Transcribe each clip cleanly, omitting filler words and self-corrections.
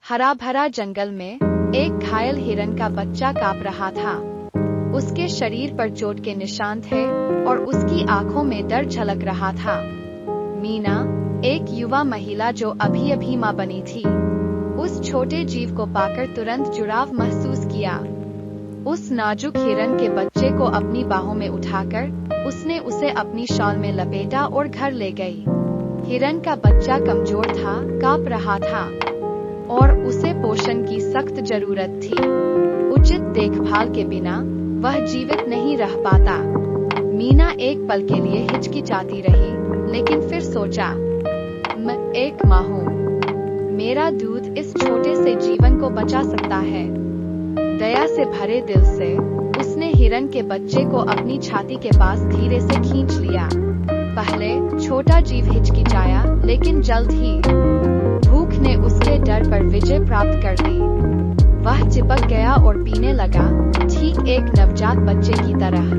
हरा भरा जंगल में एक घायल हिरन का बच्चा कांप रहा था। उसके शरीर पर चोट के निशान थे और उसकी आंखों में डर झलक रहा था। मीना, एक युवा महिला जो अभी अभी मां बनी थी, उस छोटे जीव को पाकर तुरंत जुड़ाव महसूस किया। उस नाजुक हिरन के बच्चे को अपनी बाहों में उठाकर उसने उसे अपनी शॉल में लपेटा और घर ले गई। हिरन का बच्चा कमजोर था, कांप रहा था और उसे पोषण की सख्त जरूरत थी। उचित देखभाल के बिना वह जीवित नहीं रह पाता। मीना एक पल के लिए हिचकिचाती रही, लेकिन फिर सोचा, मैं एक माँ हूँ, मेरा दूध इस छोटे से जीवन को बचा सकता है। दया से भरे दिल से उसने हिरन के बच्चे को अपनी छाती के पास धीरे से खींच लिया। पहले छोटा जीव हिचकिचाया, लेकिन जल्द ही भूख ने उसके डर पर विजय प्राप्त कर ली। वह चिपक गया और पीने लगा, ठीक एक नवजात बच्चे की तरह।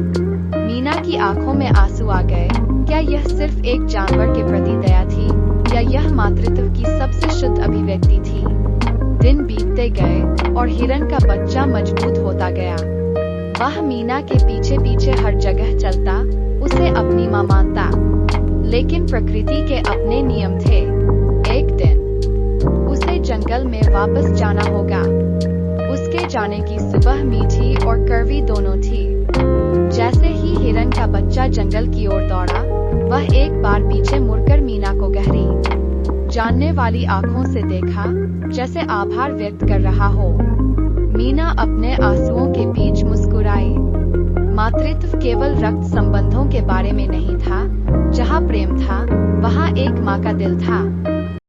मीना की आंखों में आंसू आ गए। क्या यह सिर्फ एक जानवर के प्रति दया थी, या यह मातृत्व की सबसे शुद्ध अभिव्यक्ति थी? दिन बीतते गए और हिरन का बच्चा मजबूत होता गया। वह मीना के पीछे पीछे हर जगह चलता, उसे अपनी मां मानता। लेकिन प्रकृति के अपने नियम थे। एक दिन उसे जंगल में वापस जाना होगा। उसके जाने की सुबह मीठी और कड़वी दोनों थी। जैसे ही हिरन का बच्चा जंगल की ओर दौड़ा, वह एक बार पीछे मुड़कर मीना को गहरी जानने वाली आंखों से देखा, जैसे आभार व्यक्त कर रहा हो। मीना अपने आंसुओं के बीच मुस्कुराई। मातृत्व केवल रक्त संबंधों के बारे में नहीं था। जहाँ प्रेम था, वहाँ एक माँ का दिल था।